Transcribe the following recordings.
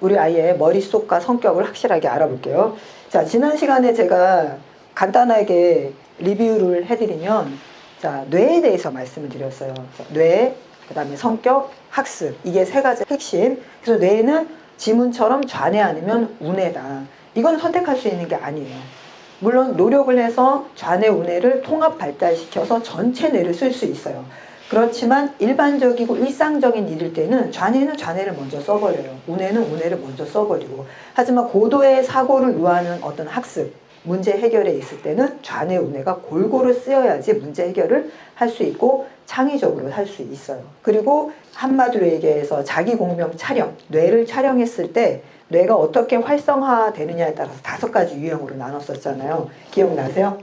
우리 아이의 머릿속과 성격을 확실하게 알아볼게요. 자, 지난 시간에 제가 간단하게 리뷰를 해드리면, 자, 뇌에 대해서 말씀을 드렸어요. 자, 뇌, 그 다음에 성격, 학습. 이게 세 가지 핵심. 그래서 뇌는 지문처럼 좌뇌 아니면 우뇌다. 이건 선택할 수 있는 게 아니에요. 물론 노력을 해서 좌뇌, 우뇌를 통합 발달시켜서 전체 뇌를 쓸 수 있어요. 그렇지만 일반적이고 일상적인 일일 때는 좌뇌는 좌뇌를 먼저 써버려요. 우뇌는 우뇌를 먼저 써버리고. 하지만 고도의 사고를 요하는 어떤 학습, 문제 해결에 있을 때는 좌뇌, 우뇌가 골고루 쓰여야지 문제 해결을 할 수 있고 창의적으로 할 수 있어요. 그리고 한마디로 얘기해서 자기 공명 촬영, 뇌를 촬영했을 때 뇌가 어떻게 활성화되느냐에 따라서 5가지 유형으로 나눴었잖아요. 기억나세요?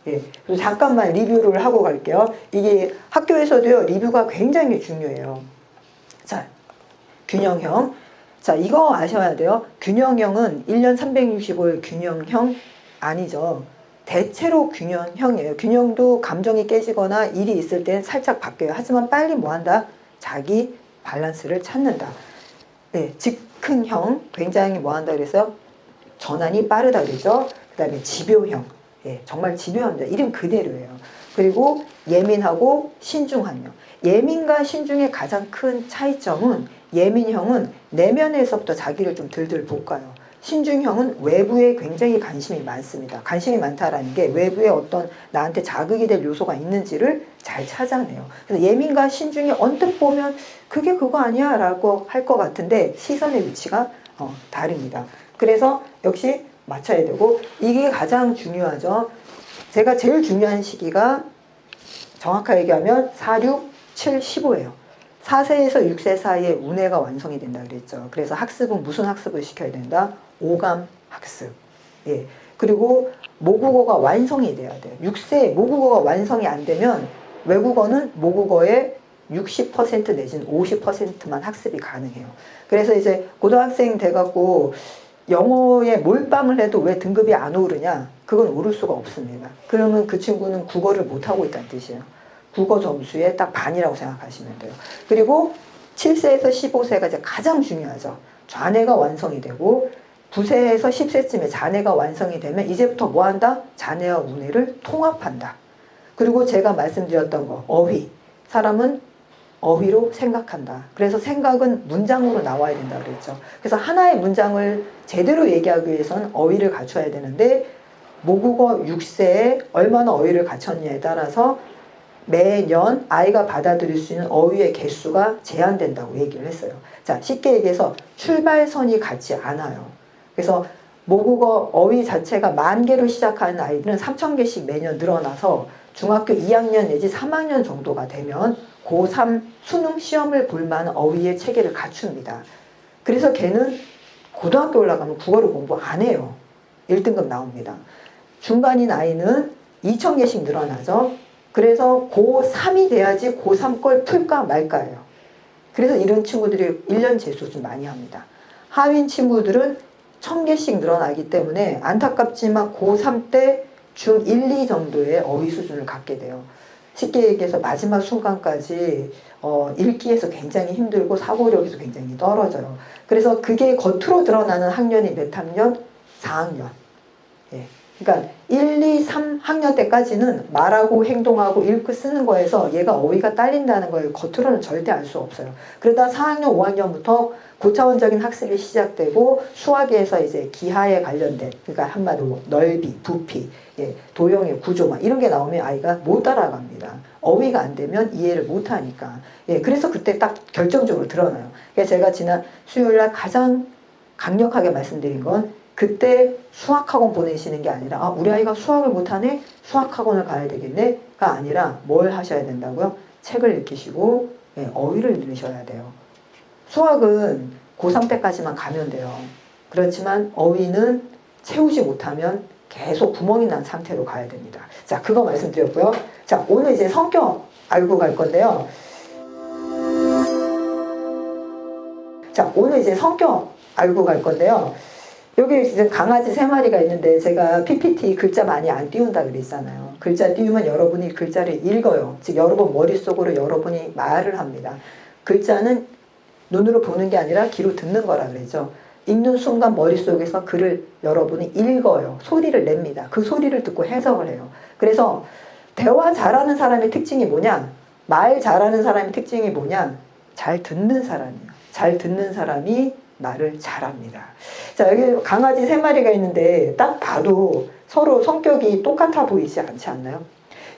예. 그래서 잠깐만 리뷰를 하고 갈게요. 이게 학교에서도요, 리뷰가 굉장히 중요해요. 자, 균형형. 자, 이거 아셔야 돼요. 균형형은 1년 365일 균형형 아니죠. 대체로 균형형이에요. 균형도 감정이 깨지거나 일이 있을 땐 살짝 바뀌어요. 하지만 빨리 뭐 한다? 자기 밸런스를 찾는다. 네, 즉흥형, 굉장히 뭐 한다 그래서 전환이 빠르다 그러죠. 그 다음에 집요형, 예, 정말 집요합니다. 이름 그대로예요. 그리고 예민하고 신중한형. 예민과 신중의 가장 큰 차이점은 예민형은 내면에서부터 자기를 좀 들들 볶아요. 신중형은 외부에 굉장히 관심이 많습니다. 관심이 많다라는 게 외부에 어떤 나한테 자극이 될 요소가 있는지를 잘 찾아내요. 그래서 예민과 신중이 언뜻 보면 그게 그거 아니야 라고 할 것 같은데 시선의 위치가 다릅니다. 그래서 역시 맞춰야 되고 이게 가장 중요하죠. 제가 제일 중요한 시기가 정확하게 얘기하면 4, 6, 7, 15예요. 4세에서 6세 사이에 우뇌가 완성이 된다 그랬죠. 그래서 학습은 무슨 학습을 시켜야 된다? 오감 학습. 예. 그리고 모국어가 완성이 돼야 돼요. 6세 모국어가 완성이 안 되면 외국어는 모국어의 60% 내지는 50%만 학습이 가능해요. 그래서 이제 고등학생 돼갖고 영어에 몰빵을 해도 왜 등급이 안 오르냐? 그건 오를 수가 없습니다. 그러면 그 친구는 국어를 못하고 있다는 뜻이에요. 국어 점수의 딱 반이라고 생각하시면 돼요. 그리고 7세에서 15세가 이제 가장 중요하죠. 좌뇌가 완성이 되고 9세에서 10세쯤에 자뇌가 완성이 되면 이제부터 뭐 한다? 자뇌와 우뇌를 통합한다. 그리고 제가 말씀드렸던 거, 어휘. 사람은 어휘로 생각한다. 그래서 생각은 문장으로 나와야 된다 그랬죠. 그래서 하나의 문장을 제대로 얘기하기 위해서는 어휘를 갖춰야 되는데 모국어 6세에 얼마나 어휘를 갖췄냐에 따라서 매년 아이가 받아들일 수 있는 어휘의 개수가 제한된다고 얘기를 했어요. 자, 쉽게 얘기해서 출발선이 같지 않아요. 그래서 모국어 어휘 자체가 10,000개로 시작하는 아이들은 3,000개씩 매년 늘어나서 중학교 2학년 내지 3학년 정도가 되면 고3 수능 시험을 볼 만한 어휘의 체계를 갖춥니다. 그래서 걔는 고등학교 올라가면 국어를 공부 안 해요. 1등급 나옵니다. 중간인 아이는 2,000개씩 늘어나죠. 그래서 고3이 돼야지 고3 걸 풀까 말까예요. 그래서 이런 친구들이 1년 재수 좀 많이 합니다. 하위인 친구들은 1,000개씩 늘어나기 때문에 안타깝지만 고3 때 중1, 2 정도의 어휘 수준을 갖게 돼요. 쉽게 얘기해서 마지막 순간까지 읽기에서 굉장히 힘들고 사고력에서 굉장히 떨어져요. 그래서 그게 겉으로 드러나는 학년이 몇 학년? 4학년. 예. 그러니까 1, 2, 3학년 때까지는 말하고 행동하고 읽고 쓰는 거에서 얘가 어휘가 딸린다는 걸 겉으로는 절대 알 수 없어요. 그러다 4학년, 5학년부터 고차원적인 학습이 시작되고 수학에서 이제 기하에 관련된, 그러니까 한마디로 넓이, 부피, 예, 도형의 구조 이런 게 나오면 아이가 못 따라갑니다. 어휘가 안 되면 이해를 못 하니까. 예, 그래서 그때 딱 결정적으로 드러나요. 그래서 제가 지난 수요일 날 가장 강력하게 말씀드린 건 그때 수학학원 보내시는 게 아니라 아, 우리 아이가 수학을 못하네? 수학학원을 가야 되겠네? 가 아니라 뭘 하셔야 된다고요? 책을 읽히시고 예, 어휘를 들으셔야 돼요. 수학은 고3 때까지만 가면 돼요. 그렇지만 어휘는 채우지 못하면 계속 구멍이 난 상태로 가야 됩니다. 자, 그거 말씀드렸고요. 자, 오늘 이제 성격 알고 갈 건데요. 자, 오늘 이제 성격 알고 갈 건데요. 여기 지금 강아지 3마리가 있는데 제가 PPT 글자 많이 안 띄운다 그랬잖아요. 글자 띄우면 여러분이 글자를 읽어요. 즉 여러분 머릿속으로 여러분이 말을 합니다. 글자는 눈으로 보는 게 아니라 귀로 듣는 거라 그러죠. 읽는 순간 머릿속에서 글을 여러분이 읽어요. 소리를 냅니다. 그 소리를 듣고 해석을 해요. 그래서 대화 잘하는 사람의 특징이 뭐냐? 말 잘하는 사람의 특징이 뭐냐? 잘 듣는 사람이에요. 잘 듣는 사람이 말을 잘합니다. 자, 여기 강아지 3마리가 있는데 딱 봐도 서로 성격이 똑같아 보이지 않지 않나요?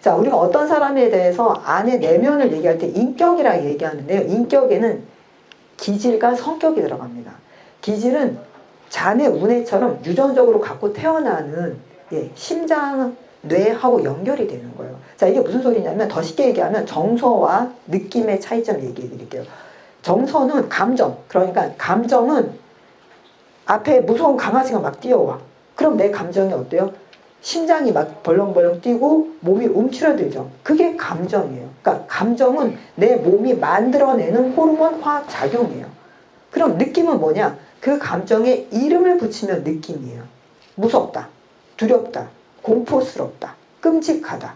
자, 우리가 어떤 사람에 대해서 안의 내면을 얘기할 때 인격이라고 얘기하는데요. 인격에는 기질과 성격이 들어갑니다. 기질은 자네 운해처럼 유전적으로 갖고 태어나는 심장, 뇌하고 연결이 되는 거예요. 자, 이게 무슨 소리냐면 더 쉽게 얘기하면 정서와 느낌의 차이점 얘기해 드릴게요. 정서는 감정, 그러니까 감정은 앞에 무서운 강아지가 막 뛰어와. 그럼 내 감정이 어때요? 심장이 막 벌렁벌렁 뛰고 몸이 움츠러들죠. 그게 감정이에요. 그러니까 감정은 내 몸이 만들어내는 호르몬 화학 작용이에요. 그럼 느낌은 뭐냐? 그 감정에 이름을 붙이면 느낌이에요. 무섭다, 두렵다, 공포스럽다, 끔찍하다.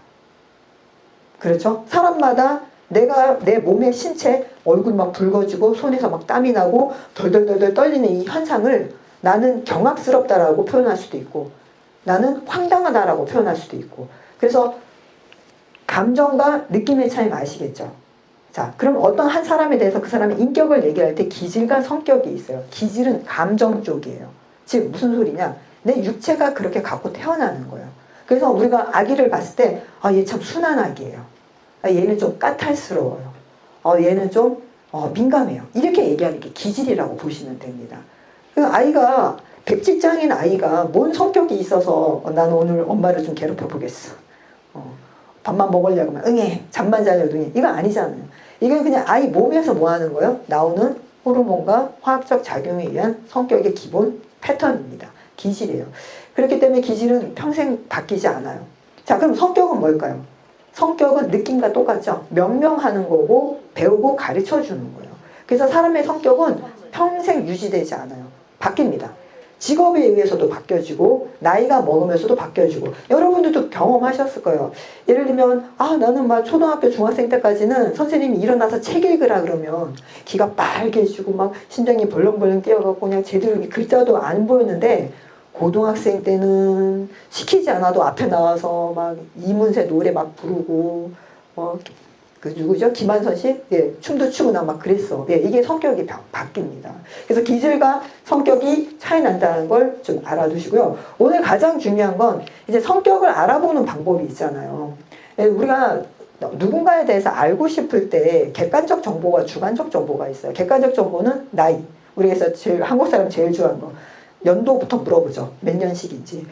그렇죠? 사람마다 내가 내 몸의 신체, 얼굴 막 붉어지고 손에서 막 땀이 나고 덜덜덜덜 떨리는 이 현상을 나는 경악스럽다라고 표현할 수도 있고 나는 황당하다라고 표현할 수도 있고. 그래서 감정과 느낌의 차이 아시겠죠? 자, 그럼 어떤 한 사람에 대해서 그 사람의 인격을 얘기할 때 기질과 성격이 있어요. 기질은 감정 쪽이에요. 즉 무슨 소리냐? 내 육체가 그렇게 갖고 태어나는 거예요. 그래서 우리가 아기를 봤을 때 얘 참 순한 아기예요. 얘는 좀 까탈스러워요. 얘는 좀 민감해요. 이렇게 얘기하는 게 기질이라고 보시면 됩니다. 그 아이가 백지장인 아이가 뭔 성격이 있어서 나는 오늘 엄마를 좀 괴롭혀 보겠어. 밥만 먹으려고 하면 응해. 잠만 자려도 응해. 이거 아니잖아요. 이건 그냥 아이 몸에서 뭐 하는 거예요? 나오는 호르몬과 화학적 작용에 의한 성격의 기본 패턴입니다. 기질이에요. 그렇기 때문에 기질은 평생 바뀌지 않아요. 자, 그럼 성격은 뭘까요? 성격은 느낌과 똑같죠. 명명하는 거고 배우고 가르쳐 주는 거예요. 그래서 사람의 성격은 평생 유지되지 않아요. 바뀝니다. 직업에 의해서도 바뀌어지고 나이가 먹으면서도 바뀌어지고. 여러분들도 경험하셨을 거예요. 예를 들면 나는 막 초등학교 중학생 때까지는 선생님이 일어나서 책 읽으라 그러면 귀가 빨개지고 막 심장이 벌렁벌렁 뛰어갖고 그냥 제대로 글자도 안 보였는데 고등학생 때는 시키지 않아도 앞에 나와서 막 이문세 노래 막 부르고 그 누구죠? 김한선 씨? 춤도 추고 나 막 그랬어. 이게 성격이 바뀝니다. 그래서 기질과 성격이 차이 난다는 걸 좀 알아두시고요. 오늘 가장 중요한 건 이제 성격을 알아보는 방법이 있잖아요. 우리가 누군가에 대해서 알고 싶을 때 객관적 정보와 주관적 정보가 있어요. 객관적 정보는 나이. 우리에서 한국 사람 제일 좋아하는 거. 연도부터 물어보죠. 몇 년식인지.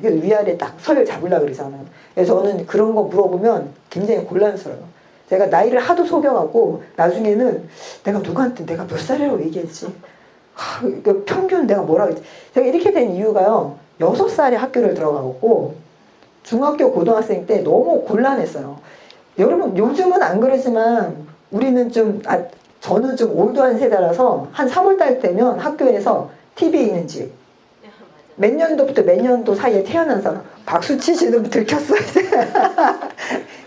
위아래 딱 설 잡으려고 그러잖아요. 그래서 저는 그런 거 물어보면 굉장히 곤란스러워요. 제가 나이를 하도 속여갖고 나중에는 내가 누구한테 내가 몇 살이라고 얘기했지? 평균 내가 뭐라고 했지? 제가 이렇게 된 이유가요. 6살에 학교를 들어가고 중학교 고등학생 때 너무 곤란했어요. 여러분 요즘은 안 그러지만 우리는 저는 좀 올드한 세대라서 한 3월달 되면 학교에서 TV 있는지 몇 년도부터 몇 년도 사이에 태어난 사람 박수 치시는 분 들켰어요.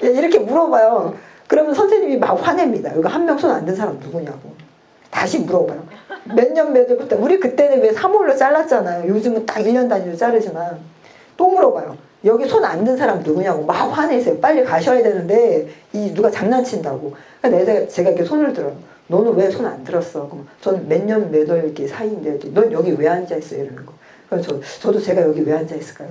이렇게 물어봐요. 그러면 선생님이 막 화냅니다. 이거 한 명 손 안 든 사람 누구냐고. 다시 물어봐요. 몇 년 몇 월부터. 우리 그때는 왜 3월로 잘랐잖아요. 요즘은 딱 1년 단위로 자르지만. 또 물어봐요. 여기 손 안 든 사람 누구냐고 막 화내세요. 빨리 가셔야 되는데 누가 장난친다고. 그러니까 제가 이렇게 손을 들어요. 너는 왜 손 안 들었어? 그럼 저는 몇 년 몇 월 이렇게 사이인데 넌 여기 왜 앉아있어? 이러는 거. 그래서 저도 제가 여기 왜 앉아있을까요?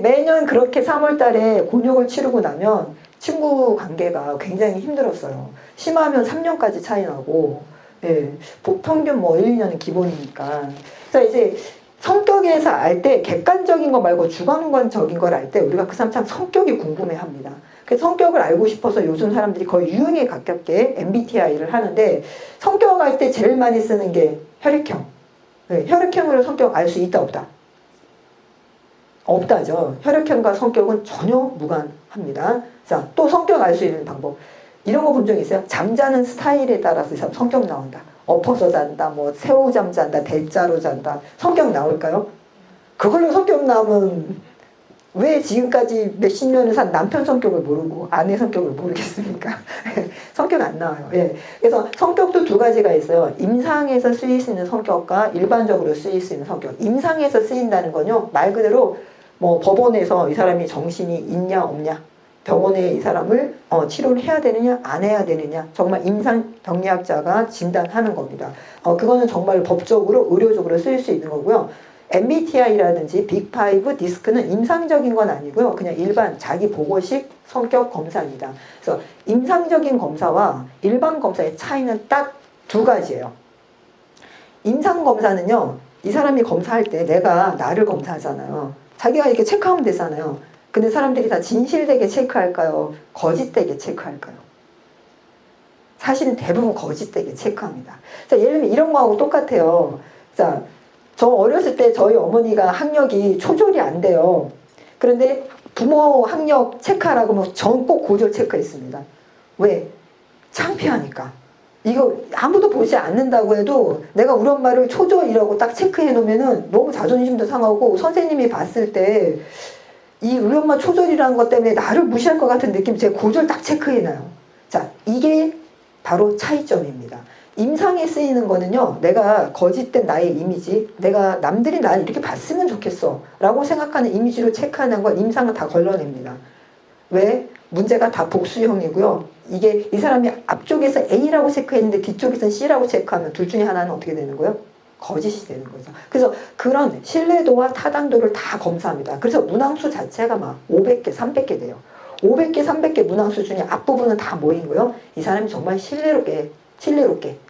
매년 그렇게 3월 달에 곤욕을 치르고 나면 친구 관계가 굉장히 힘들었어요. 심하면 3년까지 차이 나고, 평균 1, 2년은 기본이니까. 그래서 이제 성격에서 알 때 객관적인 거 말고 주관적인 걸 알 때 우리가 그 사람 참 성격이 궁금해 합니다. 그래서 성격을 알고 싶어서 요즘 사람들이 거의 유형에 가깝게 MBTI를 하는데 성격 알 때 제일 많이 쓰는 게 혈액형. 혈액형으로 성격 알 수 있다 없다? 없다죠. 혈액형과 성격은 전혀 무관합니다. 자, 또 성격 알 수 있는 방법. 이런 거 본 적 있어요? 잠자는 스타일에 따라서 성격 나온다. 엎어서 잔다, 새우잠 잔다, 대자로 잔다. 성격 나올까요? 그걸로 성격 나오면 왜 지금까지 몇십 년을 산 남편 성격을 모르고 아내 성격을 모르겠습니까? 성격 안 나와요. 예. 그래서 성격도 두 가지가 있어요. 임상에서 쓰일 수 있는 성격과 일반적으로 쓰일 수 있는 성격. 임상에서 쓰인다는 건요, 말 그대로 뭐 법원에서 이 사람이 정신이 있냐 없냐, 병원에 이 사람을 치료를 해야 되느냐 안 해야 되느냐, 정말 임상병리학자가 진단하는 겁니다. 그거는 정말 법적으로 의료적으로 쓰일 수 있는 거고요. MBTI라든지 빅5 디스크는 임상적인 건 아니고요. 그냥 일반 자기 보고식 성격 검사입니다. 그래서 임상적인 검사와 일반 검사의 차이는 딱 두 가지예요. 임상 검사는요, 이 사람이 검사할 때 내가 나를 검사하잖아요. 자기가 이렇게 체크하면 되잖아요. 근데 사람들이 다 진실되게 체크할까요? 거짓되게 체크할까요? 사실은 대부분 거짓되게 체크합니다. 자, 예를 들면 이런 거하고 똑같아요. 자, 저 어렸을 때 저희 어머니가 학력이 초졸이 안 돼요. 그런데 부모 학력 체크하라고 하면 전 꼭 고졸 체크했습니다. 왜? 창피하니까. 이거 아무도 보지 않는다고 해도 내가 우리 엄마를 초졸이라고 딱 체크해 놓으면은 너무 자존심도 상하고, 선생님이 봤을 때 이 우리 엄마 초졸이라는 것 때문에 나를 무시할 것 같은 느낌, 제가 고졸 딱 체크해놔요. 자, 이게 바로 차이점입니다. 임상에 쓰이는 거는요, 내가 거짓된 나의 이미지, 내가 남들이 나를 이렇게 봤으면 좋겠어 라고 생각하는 이미지로 체크하는 건 임상은 다 걸러냅니다. 왜? 문제가 다 복수형이고요. 이게 이 사람이 앞쪽에서 A라고 체크했는데 뒤쪽에서는 C라고 체크하면 둘 중에 하나는 어떻게 되는 거예요? 거짓이 되는 거죠. 그래서 그런 신뢰도와 타당도를 다 검사합니다. 그래서 문항수 자체가 막 500개, 300개 돼요. 500개, 300개 문항수 중에 앞부분은 다 모인 거예요. 이 사람이 정말 신뢰롭게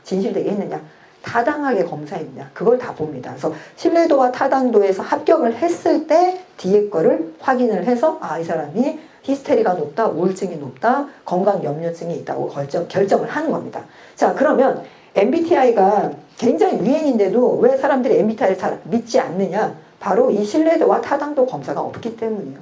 진실되게 했느냐, 타당하게 검사했느냐, 그걸 다 봅니다. 그래서 신뢰도와 타당도에서 합격을 했을 때 뒤에 거를 확인을 해서 이 사람이 히스테리가 높다, 우울증이 높다, 건강염려증이 있다고 결정을 하는 겁니다. 자, 그러면 MBTI가 굉장히 유행인데도 왜 사람들이 MBTI를 잘 믿지 않느냐? 바로 이 신뢰도와 타당도 검사가 없기 때문이에요.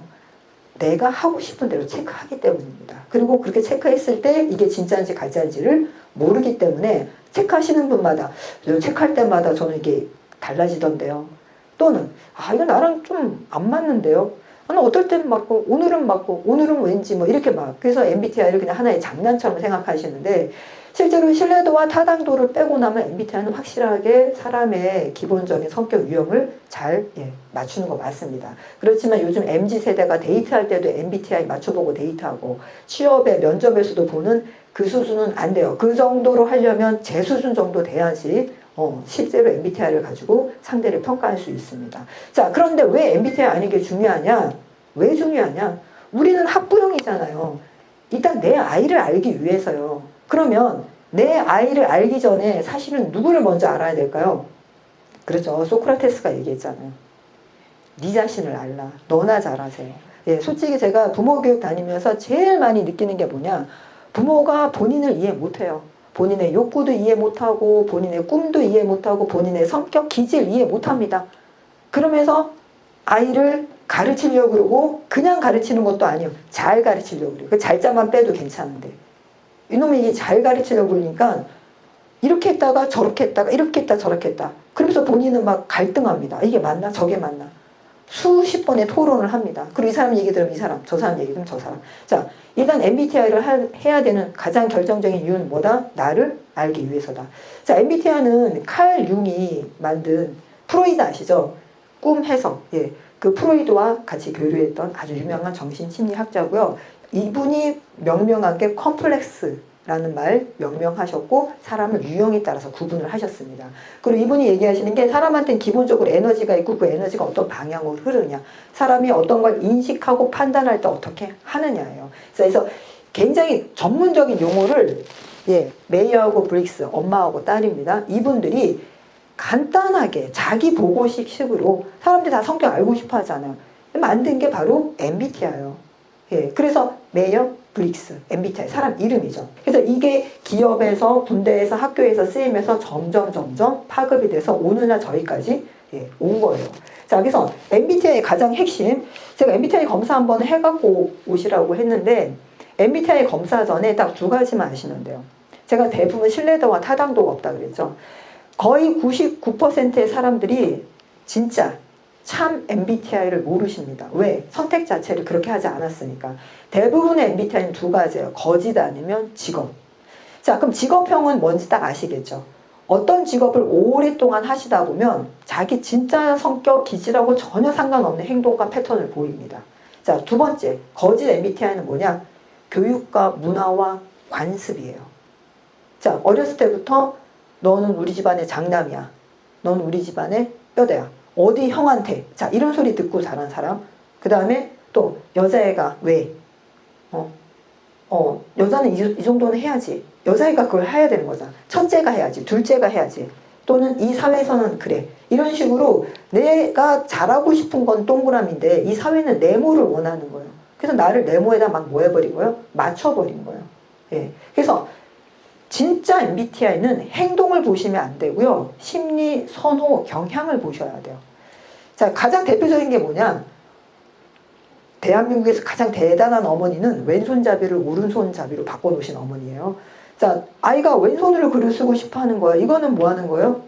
내가 하고 싶은 대로 체크하기 때문입니다. 그리고 그렇게 체크했을 때 이게 진짜인지 가짜인지를 모르기 때문에 체크하시는 분마다, 체크할 때마다 저는 이게 달라지던데요. 또는 이거 나랑 좀 안 맞는데요. 어떨 땐 맞고 오늘은 맞고 오늘은 왠지 뭐 이렇게 막, 그래서 MBTI를 그냥 하나의 장난처럼 생각하시는데, 실제로 신뢰도와 타당도를 빼고 나면 MBTI는 확실하게 사람의 기본적인 성격 유형을 잘 맞추는 거 맞습니다. 그렇지만 요즘 MZ세대가 데이트할 때도 MBTI 맞춰보고 데이트하고, 취업에 면접에서도 보는 그 수준은 안 돼요. 그 정도로 하려면 제 수준 정도 돼야지 실제로 MBTI를 가지고 상대를 평가할 수 있습니다. 자, 그런데 왜 MBTI 아닌 게 중요하냐? 왜 중요하냐? 우리는 학부형이잖아요. 일단 내 아이를 알기 위해서요. 그러면 내 아이를 알기 전에 사실은 누구를 먼저 알아야 될까요? 그렇죠. 소크라테스가 얘기했잖아요. 네 자신을 알라. 너나 잘하세요. 예, 솔직히 제가 부모 교육 다니면서 제일 많이 느끼는 게 뭐냐? 부모가 본인을 이해 못해요. 본인의 욕구도 이해 못하고, 본인의 꿈도 이해 못하고, 본인의 성격, 기질 이해 못합니다. 그러면서 아이를 가르치려고 그러고, 그냥 가르치는 것도 아니에요. 잘 가르치려고 그래요. 그 잘자만 빼도 괜찮은데. 이놈이 이게 잘 가르치려고 그러니까 이렇게 했다가 저렇게 했다가 이렇게 했다 저렇게 했다. 그러면서 본인은 막 갈등합니다. 이게 맞나? 저게 맞나? 수십 번의 토론을 합니다. 그리고 이 사람 얘기 들으면 이 사람, 저 사람 얘기 들으면 저 사람. 자, 일단 MBTI를 해야 되는 가장 결정적인 이유는 뭐다? 나를 알기 위해서다. 자, MBTI는 칼 융이 만든, 프로이드 아시죠? 꿈 해석. 예, 그 프로이드와 같이 교류했던 아주 유명한 정신심리학자고요. 이분이 명명한 게 컴플렉스라는 말 명명하셨고, 사람을 유형에 따라서 구분을 하셨습니다. 그리고 이분이 얘기하시는 게, 사람한테는 기본적으로 에너지가 있고 그 에너지가 어떤 방향으로 흐르냐, 사람이 어떤 걸 인식하고 판단할 때 어떻게 하느냐예요. 그래서 굉장히 전문적인 용어를 메이어하고 브릭스, 엄마하고 딸입니다. 이분들이 간단하게 자기 보고식 식으로, 사람들이 다 성격 알고 싶어 하잖아요. 만든 게 바로 MBTI예요. 예, 그래서 메이어 브릭스, MBTI, 사람 이름이죠. 그래서 이게 기업에서, 군대에서, 학교에서 쓰이면서 점점 파급이 돼서 오늘날 저희까지 온 거예요. 자, 그래서 MBTI의 가장 핵심, 제가 MBTI 검사 한번 해갖고 오시라고 했는데, MBTI 검사 전에 딱 두 가지만 아시면 돼요. 제가 대부분 신뢰도와 타당도가 없다 그랬죠. 거의 99%의 사람들이 진짜 참 MBTI를 모르십니다. 왜? 선택 자체를 그렇게 하지 않았으니까. 대부분의 MBTI는 두 가지예요. 거짓 아니면 직업. 자, 그럼 직업형은 뭔지 딱 아시겠죠? 어떤 직업을 오랫동안 하시다 보면 자기 진짜 성격, 기질하고 전혀 상관없는 행동과 패턴을 보입니다. 자, 두 번째, 거짓 MBTI는 뭐냐? 교육과 문화와 관습이에요. 자, 어렸을 때부터 너는 우리 집안의 장남이야. 너는 우리 집안의 뼈대야. 어디 형한테. 자, 이런 소리 듣고 자란 사람. 그 다음에 또 여자애가 왜? 여자는 이 정도는 해야지. 여자애가 그걸 해야 되는 거잖아. 첫째가 해야지. 둘째가 해야지. 또는 이 사회에서는 그래. 이런 식으로 내가 잘하고 싶은 건 동그라미인데 이 사회는 네모를 원하는 거예요. 그래서 나를 네모에다 막 뭐 해버린 거예요? 맞춰버린 거예요. 예. 그래서 진짜 MBTI는 행동을 보시면 안 되고요. 심리, 선호, 경향을 보셔야 돼요. 자, 가장 대표적인 게 뭐냐? 대한민국에서 가장 대단한 어머니는 왼손잡이를 오른손잡이로 바꿔놓으신 어머니예요. 자, 아이가 왼손으로 글을 쓰고 싶어 하는 거야. 이거는 뭐 하는 거예요?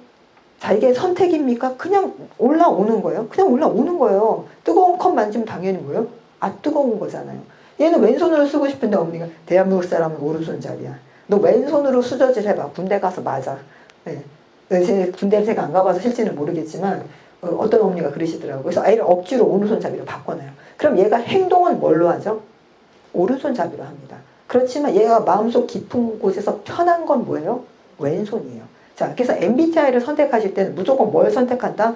자, 이게 선택입니까? 그냥 올라오는 거예요. 그냥 올라오는 거예요. 뜨거운 컵 만지면 당연히 뭐예요? 아, 뜨거운 거잖아요. 얘는 왼손으로 쓰고 싶은데 어머니가 대한민국 사람은 오른손잡이야. 너 왼손으로 수저질 해봐. 군대 가서 맞아. 네. 군대를 제가 안 가봐서 실지는 모르겠지만 어떤 어머니가 그러시더라고요. 그래서 아이를 억지로 오른손잡이로 바꿔놔요. 그럼 얘가 행동은 뭘로 하죠? 오른손잡이로 합니다. 그렇지만 얘가 마음속 깊은 곳에서 편한 건 뭐예요? 왼손이에요. 자, 그래서 MBTI를 선택하실 때는 무조건 뭘 선택한다?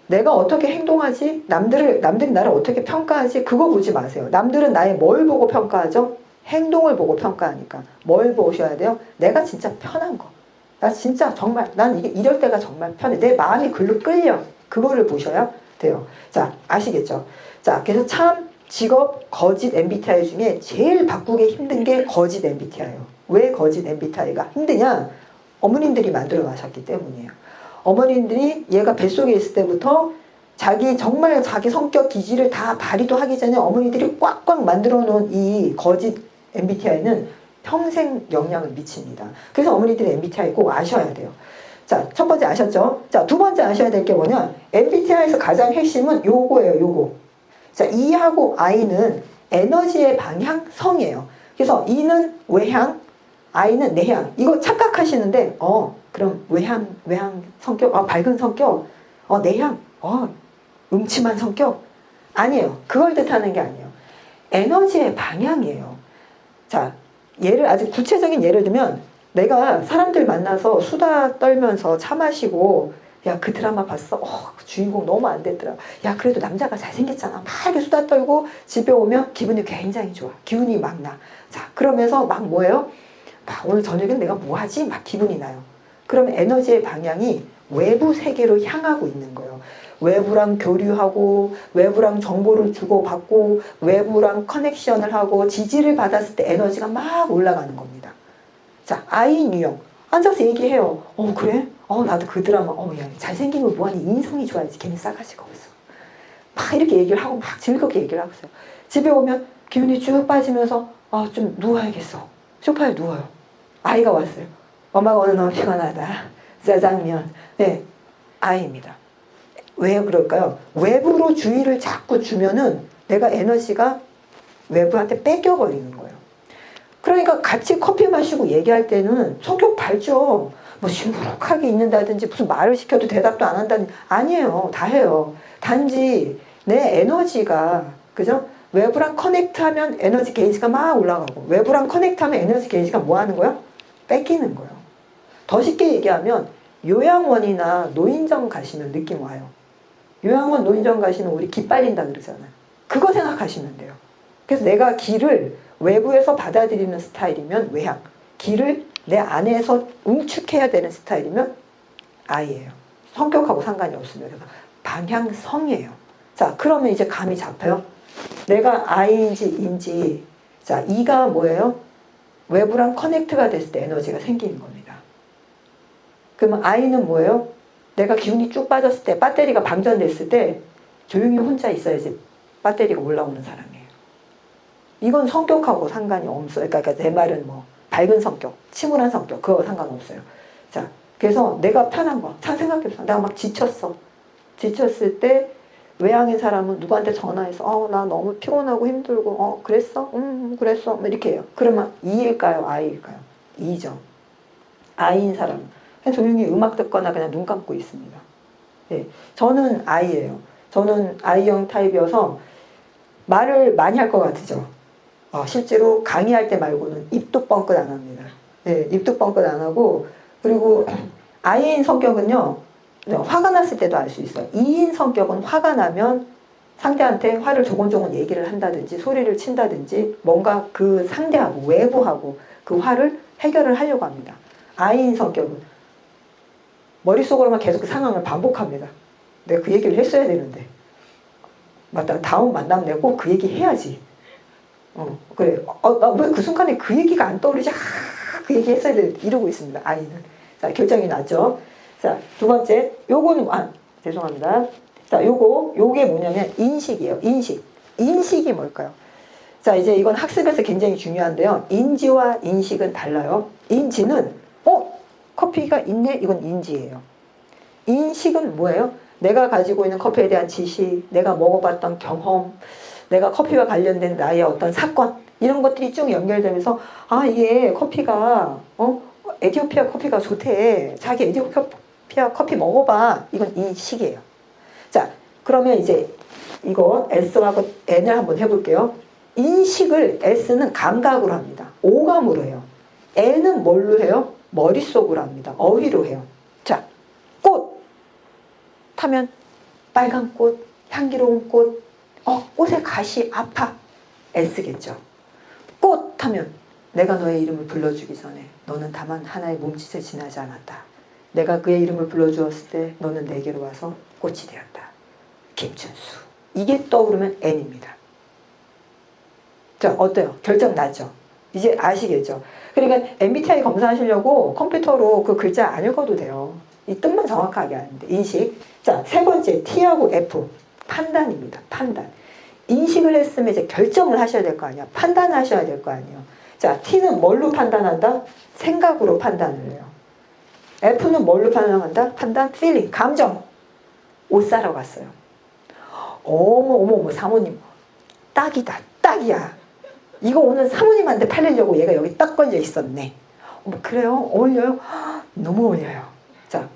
내가 어떻게 행동하지? 남들이 나를 어떻게 평가하지? 그거 보지 마세요. 남들은 나의 뭘 보고 평가하죠? 행동을 보고 평가하니까. 뭘 보셔야 돼요? 내가 진짜 편한 거. 나 진짜 정말 난 이럴 때가 정말 편해. 내 마음이 글로 끌려. 그거를 보셔야 돼요. 자, 아시겠죠? 자, 그래서 참, 직업, 거짓 MBTI 중에 제일 바꾸기 힘든 게 거짓 MBTI예요. 왜 거짓 MBTI가 힘드냐? 어머님들이 만들어 가셨기 때문이에요. 어머님들이 얘가 뱃속에 있을 때부터 정말 자기 성격 기질을 다 발휘도 하기 전에 어머니들이 꽉꽉 만들어 놓은 이 거짓 MBTI는 평생 영향을 미칩니다. 그래서 어머니들이 MBTI 꼭 아셔야 돼요. 자, 첫 번째 아셨죠? 자, 두 번째 아셔야 될 게 뭐냐? MBTI에서 가장 핵심은 요거예요, 요거. 자, E하고 I는 에너지의 방향성이에요. 그래서 E는 외향, I는 내향. 이거 착각하시는데, 그럼 외향 성격, 밝은 성격, 내향, 음침한 성격. 아니에요. 그걸 뜻하는 게 아니에요. 에너지의 방향이에요. 자, 아주 구체적인 예를 들면, 내가 사람들 만나서 수다 떨면서 차 마시고, 야, 그 드라마 봤어? 그 주인공 너무 안 됐더라. 야, 그래도 남자가 잘생겼잖아. 막 이렇게 수다 떨고 집에 오면 기분이 굉장히 좋아. 기운이 막 나. 자, 그러면서 막 뭐예요? 오늘 저녁엔 내가 뭐 하지? 막 기분이 나요. 그러면 에너지의 방향이 외부 세계로 향하고 있는 거예요. 외부랑 교류하고, 외부랑 정보를 주고받고, 외부랑 커넥션을 하고, 지지를 받았을 때 에너지가 막 올라가는 겁니다. 자, I 유형. 앉아서 얘기해요. 그래? 나도 그 드라마, 야, 잘생긴 거 뭐하니? 인성이 좋아야지. 걔는 싸가지가 없어. 막 이렇게 얘기를 하고, 막 즐겁게 얘기를 하고 있어요. 집에 오면 기운이 쭉 빠지면서, 좀 누워야겠어. 소파에 누워요. 아이가 왔어요. 엄마가 오늘 너무 피곤하다. 짜장면. 네, 아이입니다. 왜 그럴까요? 외부로 주의를 자꾸 주면은 내가 에너지가 외부한테 뺏겨버리는 거예요. 그러니까 같이 커피 마시고 얘기할 때는 성격 밝죠. 뭐 시무룩하게 있는다든지 무슨 말을 시켜도 대답도 안 한다든지. 아니에요. 다 해요. 단지 내 에너지가, 그죠? 외부랑 커넥트하면 에너지 게이지가 막 올라가고, 외부랑 커넥트하면 에너지 게이지가 뭐 하는 거야? 뺏기는 거예요. 더 쉽게 얘기하면 요양원이나 노인정 가시면 느낌 와요. 요양원, 노인정 가시면 우리 기 빨린다 그러잖아요. 그거 생각하시면 돼요. 그래서 내가 기를 외부에서 받아들이는 스타일이면 외향, 기를 내 안에서 응축해야 되는 스타일이면 I예요. 성격하고 상관이 없습니다. 방향성이에요. 자, 그러면 이제 감이 잡혀요. 내가 I인지 E인지. 자, E가 뭐예요? 외부랑 커넥트가 됐을 때 에너지가 생기는 겁니다. 그러면 I는 뭐예요? 내가 기운이 쭉 빠졌을 때, 배터리가 방전됐을 때 조용히 혼자 있어야지 배터리가 올라오는 사람이에요. 이건 성격하고 상관이 없어요. 그러니까 내 말은 뭐 밝은 성격, 침울한 성격, 그거 상관없어요. 자, 그래서 내가 편한 거, 잘 생각해보세요. 내가 막 지쳤어. 지쳤을 때 외향인 사람은 누구한테 전화해서 나 너무 피곤하고 힘들고 그랬어? 그랬어. 뭐 이렇게 해요. 그러면 E일까요? I일까요? E죠. I인 사람 그냥 조용히 음악 듣거나 그냥 눈 감고 있습니다. 예, 저는 I예요. 저는 I형 타입이어서 말을 많이 할 것 같으죠. 실제로 강의할 때 말고는 입도 뻥끗 안 합니다. 예, 입도 뻥끗 안 하고 그리고 I인 성격은요. 화가 났을 때도 알 수 있어요. E인 성격은 화가 나면 상대한테 화를 조곤조곤 얘기를 한다든지 소리를 친다든지 뭔가 그 상대하고 외부하고 그 화를 해결을 하려고 합니다. I인 성격은 머릿속으로만 계속 그 상황을 반복합니다. 내가 그 얘기를 했어야 되는데 맞다. 다음 만나면 내가 꼭 그 얘기 해야지. 그래. 나 왜 그 순간에 그 얘기가 안 떠오르지? 그 얘기 했어야 돼. 이러고 있습니다. I는. 자, 결정이 났죠. 자, 두 번째. 요거는, 죄송합니다. 자, 요게 뭐냐면 인식이에요. 인식. 인식이 뭘까요? 자, 이제 이건 학습에서 굉장히 중요한데요. 인지와 인식은 달라요. 인지는, 커피가 있네? 이건 인지예요. 인식은 뭐예요? 내가 가지고 있는 커피에 대한 지식, 내가 먹어봤던 경험, 내가 커피와 관련된 나의 어떤 사건, 이런 것들이 쭉 연결되면서, 이게 커피가, 에티오피아 커피가 좋대. 자기 에티오피아 커피 먹어봐. 이건 인식이에요. 자, 그러면 이제 이거 S하고 N을 한번 해볼게요. 인식을 S는 감각으로 합니다. 오감으로 해요. N은 뭘로 해요? 머릿속으로 합니다. 어휘로 해요. 자, 꽃 타면 빨간 꽃, 향기로운 꽃, 꽃의 가시 아파. S겠죠. 꽃 타면 내가 너의 이름을 불러주기 전에 너는 다만 하나의 몸짓에 지나지 않았다. 내가 그의 이름을 불러주었을 때 너는 내게로 와서 꽃이 되었다. 김춘수. 이게 떠오르면 N입니다. 자, 어때요? 결정 나죠? 이제 아시겠죠? 그러니까 MBTI 검사하시려고 컴퓨터로 그 글자 안 읽어도 돼요. 이 뜻만 정확하게 아는데. 인식. 자, 세 번째 T하고 F. 판단입니다. 판단. 인식을 했으면 이제 결정을 하셔야 될 거 아니야. 판단하셔야 될 거 아니에요. 자, T는 뭘로 판단한다? 생각으로 판단을 해요. F는 뭘로 판단한다? 판단, feeling, 감정. 옷 사러 갔어요. 어머, 사모님. 딱이다, 딱이야. 이거 오늘 사모님한테 팔리려고 얘가 여기 딱 걸려 있었네. 그래요? 어울려요? 너무 어울려요. 자,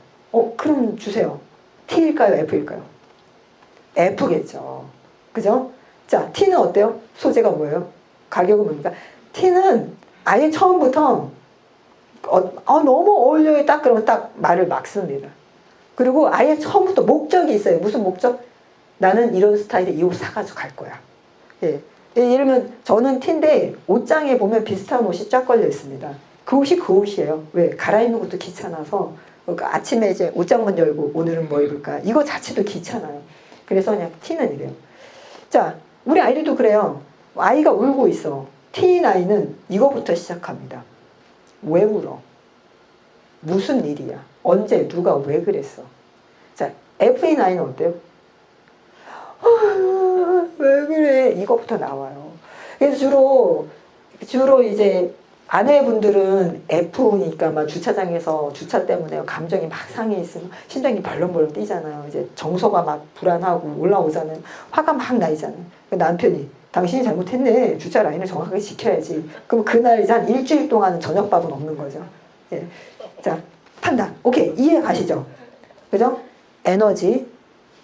그럼 주세요. T일까요? F일까요? F겠죠. 그죠? 자, T는 어때요? 소재가 뭐예요? 가격은 뭡니까? T는 아예 처음부터 너무 어울려요. 딱 그러면 딱 말을 막 씁니다. 그리고 아예 처음부터 목적이 있어요. 무슨 목적? 나는 이런 스타일의 이 옷 사가지고 갈 거야. 예. 예를 들면 저는 T인데 옷장에 보면 비슷한 옷이 쫙 걸려 있습니다. 그 옷이 그 옷이에요. 왜? 갈아입는 것도 귀찮아서 그러니까 아침에 이제 옷장문 열고 오늘은 뭐 입을까? 이거 자체도 귀찮아요. 그래서 그냥 T는 이래요. 자, 우리 아이들도 그래요. 아이가 울고 있어. T인 아이는 이거부터 시작합니다. 왜 울어? 무슨 일이야? 언제? 누가 왜 그랬어? 자, F인 아이는 어때요? 왜 그래? 이거부터 나와요. 그래서 주로 이제 아내분들은 F니까 막 주차장에서 주차 때문에 감정이 막 상해 있으면 심장이 벌렁벌렁 뛰잖아요. 이제 정서가 막 불안하고 올라오잖아요. 화가 막 나잖아요. 남편이 당신이 잘못했네. 주차 라인을 정확하게 지켜야지. 그럼 그날 이제 한 일주일 동안 저녁밥은 없는 거죠. 예. 자, 판단. 오케이. 이해 가시죠? 그죠? 에너지.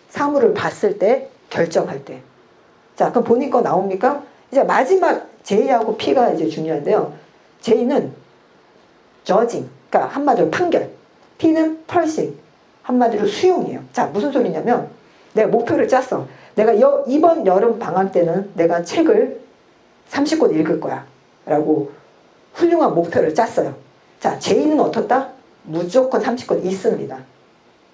사물을 봤을 때, 결정할 때. 자, 그럼 본인 거 나옵니까? 이제 마지막 J하고 P가 이제 중요한데요. J는 judging, 그러니까 한마디로 판결. P는 perceiving, 한마디로 수용이에요. 자, 무슨 소리냐면 내가 목표를 짰어. 내가 이번 여름 방학 때는 내가 책을 30권 읽을 거야 라고 훌륭한 목표를 짰어요. 자, J는 어떻다? 무조건 30권 읽습니다.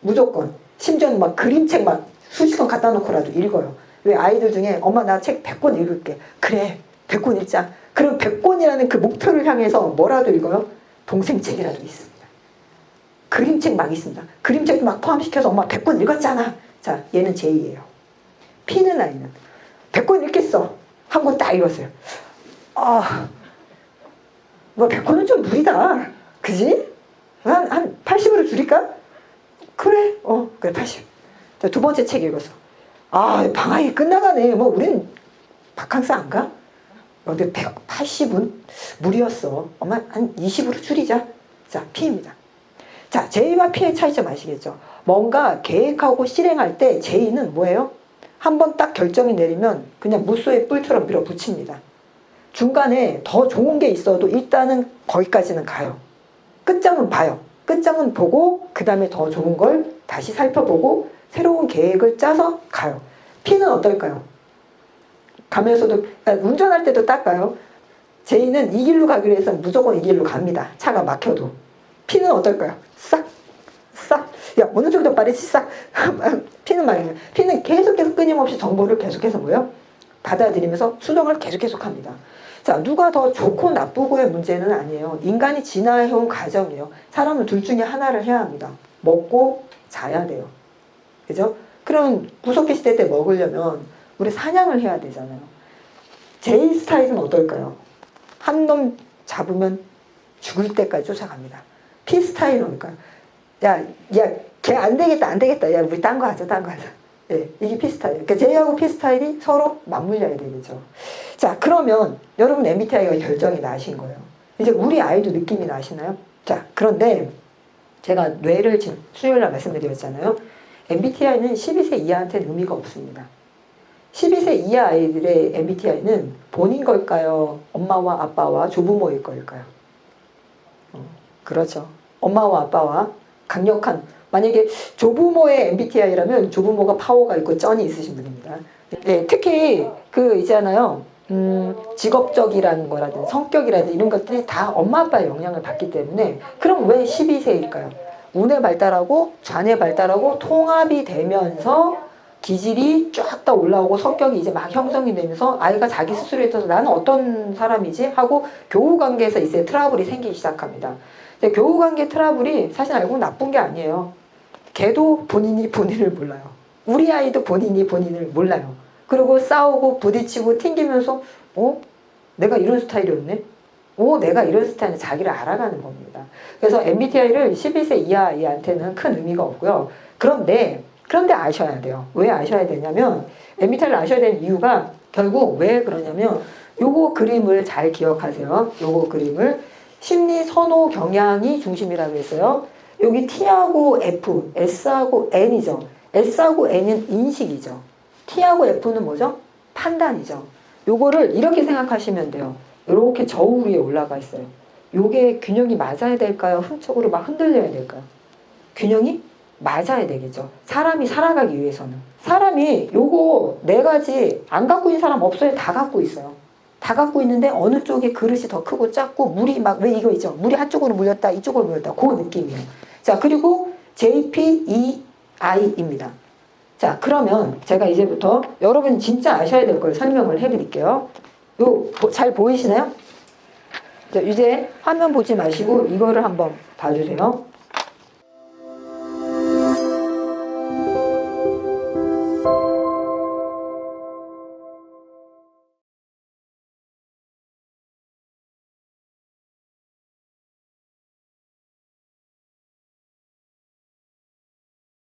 무조건. 심지어는 막 그림책 막 수십 권 갖다 놓고라도 읽어요. 왜? 아이들 중에 엄마 나 책 100권 읽을게. 그래, 100권 읽자. 그럼 100권이라는 그 목표를 향해서 뭐라도 읽어요? 동생 책이라도 있습니다. 그림책 막 있습니다. 그림책도 막 포함시켜서 엄마 100권 읽었잖아. 자, 얘는 J예요. P는 아이는 100권 읽겠어. 한 권 딱 읽었어요. 뭐 100권은 좀 무리다. 그지? 한 80으로 줄일까? 그래, 그래 80. 자, 두 번째 책 읽었어. 아, 방학이 끝나가네. 뭐, 우린 바캉스 안 가? 근데 180은 무리였어. 엄마, 한 20으로 줄이자. 자, P입니다. 자, J와 P의 차이점 아시겠죠? 뭔가 계획하고 실행할 때 J는 뭐예요? 한번 딱 결정이 내리면 그냥 무소의 뿔처럼 밀어붙입니다. 중간에 더 좋은 게 있어도 일단은 거기까지는 가요. 끝장은 봐요. 끝장은 보고 그 다음에 더 좋은 걸 다시 살펴보고 새로운 계획을 짜서 가요. P는 어떨까요? 가면서도 운전할 때도 딱 가요. J는 이 길로 가기로 해서 무조건 이 길로 갑니다. 차가 막혀도. P는 어떨까요? 싹 야, 어느 정도 빠르지? 싹 P는 말이에요. P는 계속해서 끊임없이 정보를 계속해서 뭐요? 받아들이면서 수정을 계속 합니다. 자, 누가 더 좋고 나쁘고의 문제는 아니에요. 인간이 진화해온 과정이에요. 사람은 둘 중에 하나를 해야 합니다. 먹고 자야 돼요. 그죠? 그럼 구석기 시대 때 먹으려면 우리 사냥을 해야 되잖아요. J 스타일은 어떨까요? 한 놈 잡으면 죽을 때까지 쫓아갑니다. P 스타일은 뭘까요? 야, 걔 안 되겠다. 야, 우리 딴 거 하자. 예, 이게 P 스타일. 그러니까 J하고 P 스타일이 서로 맞물려야 되겠죠. 자, 그러면 여러분 MBTI가 결정이 나신 거예요. 이제 우리 아이도 느낌이 나시나요? 자, 그런데 제가 뇌를 지금 수요일날 말씀드렸잖아요. MBTI는 12세 이하한테는 의미가 없습니다. 12세 이하 아이들의 MBTI는 본인 걸까요? 엄마와 아빠와 조부모일 걸까요? 그렇죠. 엄마와 아빠와 강력한, 만약에 조부모의 MBTI라면 조부모가 파워가 있고 쩐이 있으신 분입니다. 네, 특히 그 있잖아요. 직업적이라는 거라든지 성격이라든지 이런 것들이 다 엄마 아빠의 영향을 받기 때문에, 그럼 왜 12세일까요? 운의 발달하고 좌뇌 발달하고 통합이 되면서 기질이 쫙 다 올라오고 성격이 이제 막 형성이 되면서 아이가 자기 스스로에 있어서 나는 어떤 사람이지? 하고 교우관계에서 이제 트러블이 생기기 시작합니다. 근데 교우관계 트러블이 사실 알고 보면 나쁜 게 아니에요. 걔도 본인을 몰라요. 우리 아이도 본인을 몰라요. 그리고 싸우고 부딪히고 튕기면서 내가 이런 스타일이었네? 내가 이런 스타일은 자기를 알아가는 겁니다. 그래서 MBTI를 12세 이하 아이한테는 큰 의미가 없고요. 그런데 아셔야 돼요. 왜 아셔야 되냐면, MBTI를 아셔야 되는 이유가 결국 왜 그러냐면, 요거 그림을 잘 기억하세요. 요거 그림을 심리 선호 경향이 중심이라고 했어요. 여기 T하고 F, S하고 N이죠. S하고 N은 인식이죠. T하고 F는 뭐죠? 판단이죠. 요거를 이렇게 생각하시면 돼요. 이렇게 저울 위에 올라가 있어요. 요게 균형이 맞아야 될까요? 한쪽으로 막 흔들려야 될까요? 균형이 맞아야 되겠죠. 사람이 살아가기 위해서는. 사람이 요거 네 가지 안 갖고 있는 사람 없어요. 다 갖고 있어요. 다 갖고 있는데 어느 쪽에 그릇이 더 크고 작고 물이 막, 왜 이거 있죠? 물이 한쪽으로 몰렸다 이쪽으로 몰렸다, 그 느낌이에요. 자, 그리고 JPEI입니다. 자, 그러면 제가 이제부터 여러분 진짜 아셔야 될 걸 설명을 해드릴게요. 잘 보이시나요? 자, 이제 화면 보지 마시고 이거를 한번 봐주세요.